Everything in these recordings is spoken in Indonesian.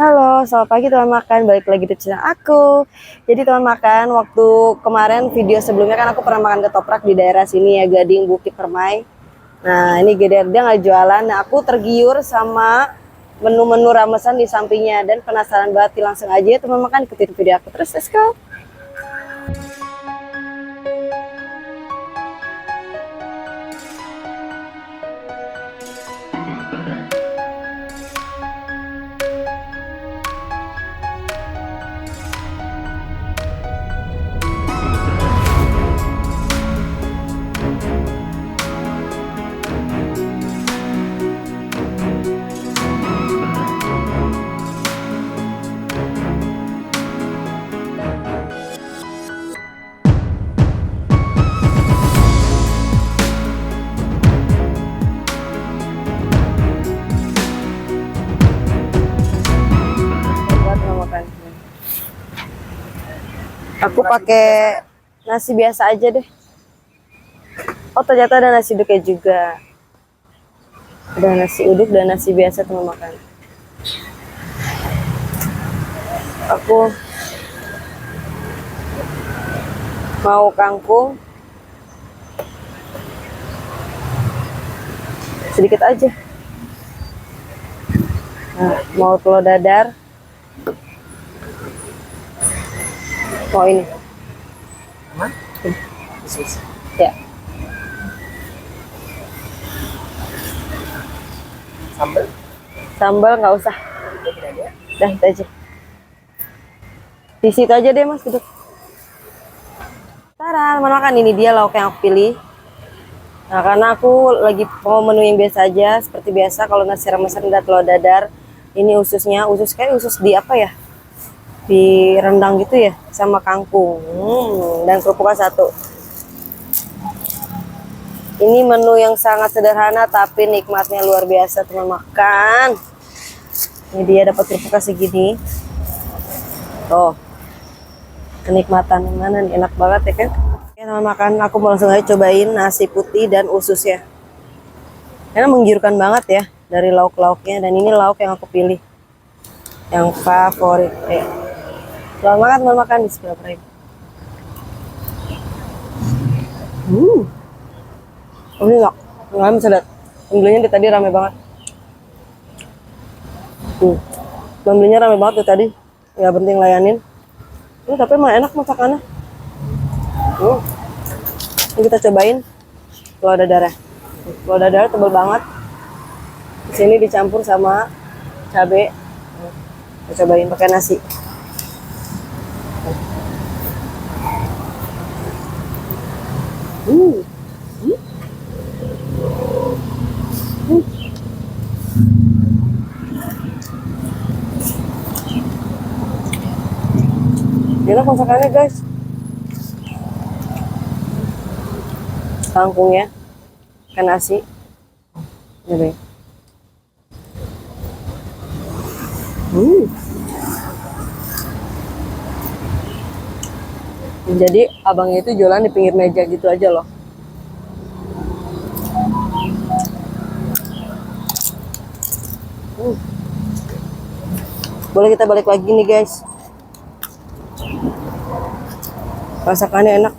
Halo, selamat pagi teman makan. Balik lagi di channel aku. Jadi teman makan, waktu kemarin video sebelumnya kan aku pernah makan ketoprak di daerah sini ya, Gading Bukit Permai. Nah, ini dia nggak jualan. Nah, aku tergiur sama menu-menu ramesan di sampingnya dan penasaran banget. Langsung aja ya teman makan, ikutin video aku terus. Let's go. Buat teman makan. Aku pakai nasi biasa aja deh. Oh, ternyata ada nasi uduknya juga. Ada nasi uduk dan nasi biasa teman makan. Aku mau kangkung sedikit aja. Nah, mau telur dadar. Mau ini. Ya. Sambal nggak usah. Dah, itu aja. Di situ aja deh mas, duduk. Tara, mana makan, ini dia lauk yang aku pilih. Nah, karena aku lagi mau menu yang biasa aja, seperti biasa kalau nasi ramesan dan telur dadar. Ini ususnya, usus kayak usus di apa ya? Di rendang gitu ya, sama kangkung. Dan kerupuknya satu. Ini menu yang sangat sederhana tapi nikmatnya luar biasa teman makan. Ini dia dapat kerupuknya segini. Tuh. Kenikmatan yang mana nih, enak banget ya kan. Oke teman makan, aku mau langsung aja cobain nasi putih dan ususnya. Karena menggiurkan banget ya dari lauk-lauknya, dan ini lauk yang aku pilih, yang favorit. Selamat makan teman makan, bismillahirrahmanirrahim. Oh, ini nggak bisa lihat. Pembelinya di tadi rame banget. Pembelinya rame banget di tadi, nggak penting layanin. Tapi emang enak masakannya. Ini kita cobain telur dadar. Telur dadar tebal banget. Di sini dicampur sama cabai. Kita cobain pakai nasi. Enak masakannya guys. Kangkungnya ke nasi. Ini. Jadi abangnya itu jualan di pinggir meja gitu aja loh. Boleh kita balik lagi nih guys. Masakannya enak.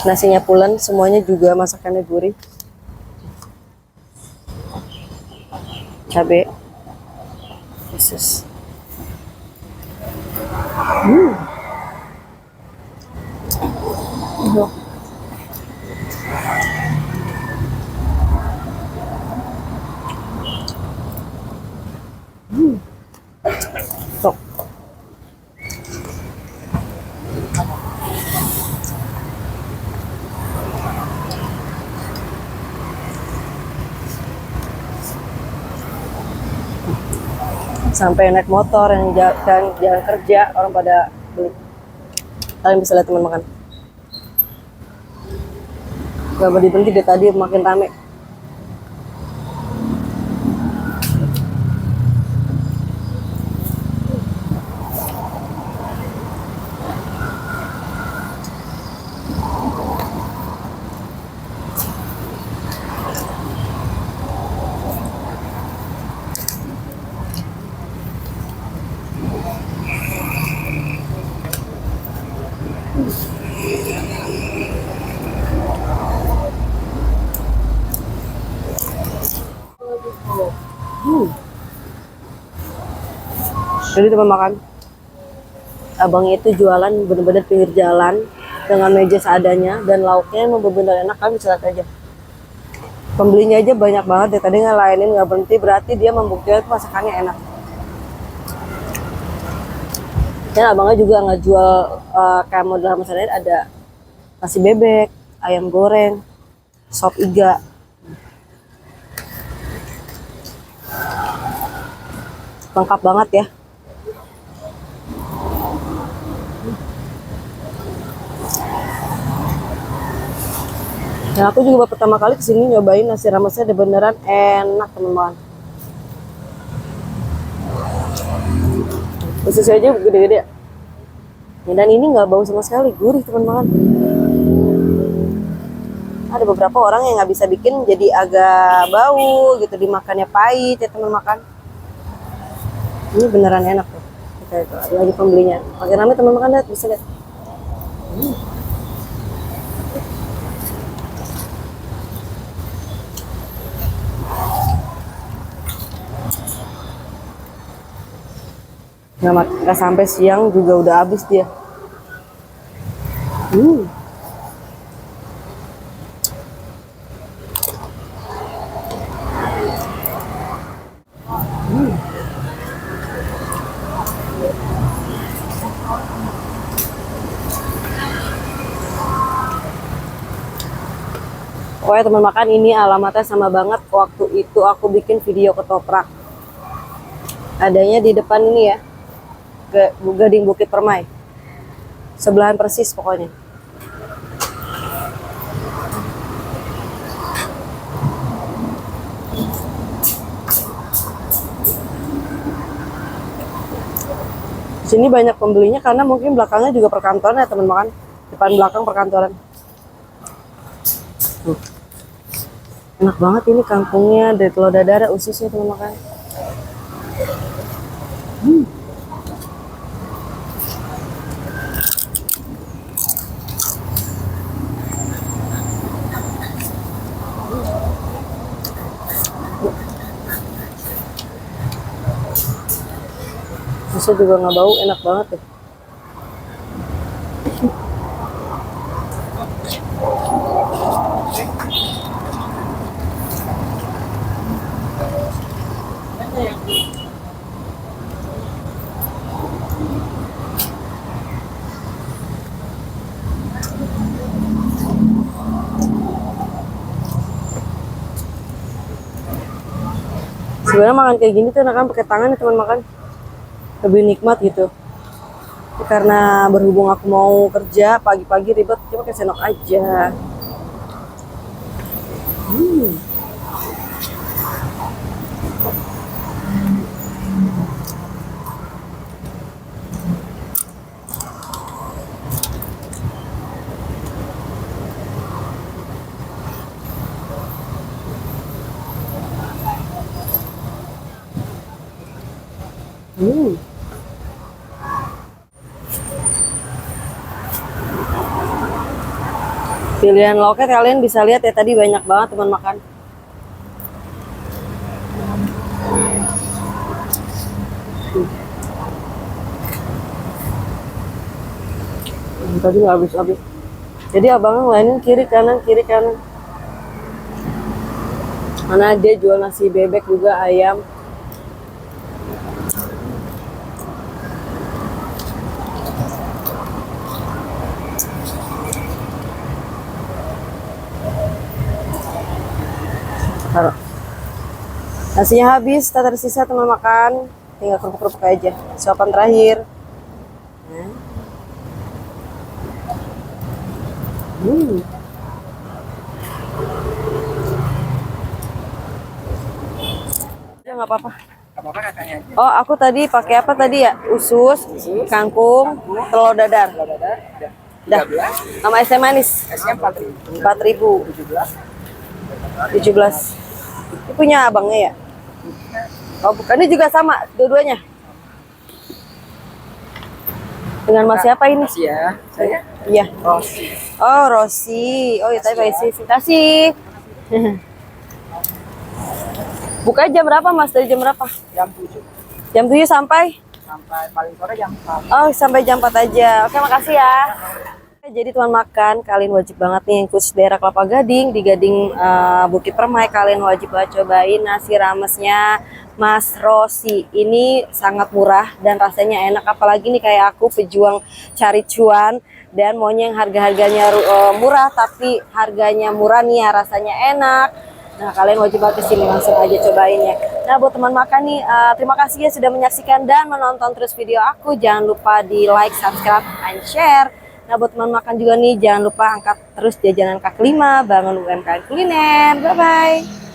Nasinya pulen, semuanya juga masakannya gurih. Cabai. Yesus. Sok. Sampai naik motor yang jalan kerja, orang pada beli. Kalian bisa lihat teman makan. Gak mau diberhenti dari tadi, makin rame. Jadi teman makan, abangnya itu jualan bener-bener pinggir jalan dengan meja seadanya dan lauknya emang bener-bener enak. Kan bisa lihat aja. Pembelinya aja banyak banget ya. Tadi ngelayanin nggak berhenti, berarti dia membuktikan masakannya enak. Dan abangnya juga nggak jual kayak model misalnya ada nasi bebek, ayam goreng, sop iga. Lengkap banget ya. Dan aku juga pertama kali kesini nyobain nasi ramesnya, beneran enak teman-teman. Ususnya aja gede-gede. Ya, dan ini nggak bau sama sekali, gurih teman-teman. Ada beberapa orang yang nggak bisa bikin jadi agak bau gitu, dimakannya pahit ya teman makan. Ini beneran enak tuh. Kita itu ada lagi pembelinya. Makin ramai teman makan, lihat bisa lihat. Nggak sampai siang juga udah habis dia. Pokoknya teman makan, ini alamatnya sama banget waktu itu aku bikin video ketoprak. Adanya di depan ini ya, Gading Bukit Permai. Sebelahan persis pokoknya. Di sini banyak pembelinya karena mungkin belakangnya juga perkantoran ya teman makan. Depan belakang perkantoran. Enak banget ini kangkungnya, dari telur dadar, ususnya teman makan. Ususnya juga nggak bau, enak banget deh. Sebenarnya makan kayak gini tuh enakan pakai tangan ya teman makan, lebih nikmat gitu. Karena berhubung aku mau kerja pagi-pagi ribet, cuma pakai sendok aja. Pilihan loket kalian bisa lihat ya, tadi banyak banget teman makan. Tadi nggak habis-habis. Jadi abangnya ngelainin kiri kanan kiri kanan. Mana dia jual nasi bebek juga, ayam. Taruh. Nasinya habis, tak tersisa teman makan, tinggal kerupuk-kerupuk aja. Suapan terakhir. Ya nggak apa-apa. Oh, aku tadi pakai apa tadi ya? Usus, kangkung, telur dadar. Dah. Sama es teh manis. Esnya 4.000. 4.000. 17. Ini punya abangnya ya? Oh, bukan. Ini juga sama dua-duanya. Dengan Mas siapa ini? Ya, saya. Iya. Rosi. Oh, Rosi. Oh, ya tadi Pak Isi. Kasih. Buka jam berapa, Mas? Dari jam berapa? Jam 7. Jam 7 sampai sampai paling sore jam 4. Oh, sampai jam 4 aja. Oke, makasih ya. Jadi teman makan, kalian wajib banget nih yang khusus daerah Kelapa Gading, di Gading Bukit Permai, kalian wajib banget cobain nasi ramesnya Mas Rosi. Ini sangat murah dan rasanya enak, apalagi nih kayak aku pejuang cari cuan dan maunya yang harga-harganya murah tapi harganya murah nih ya, rasanya enak. Nah, kalian wajib banget kesini, langsung aja cobain ya. Nah, buat teman makan nih, terima kasih ya sudah menyaksikan dan menonton terus video aku. Jangan lupa di like, subscribe, and share. Nah, buat teman makan juga nih, jangan lupa angkat terus jajanan kaki 5, bangun UMKM kuliner. Bye-bye.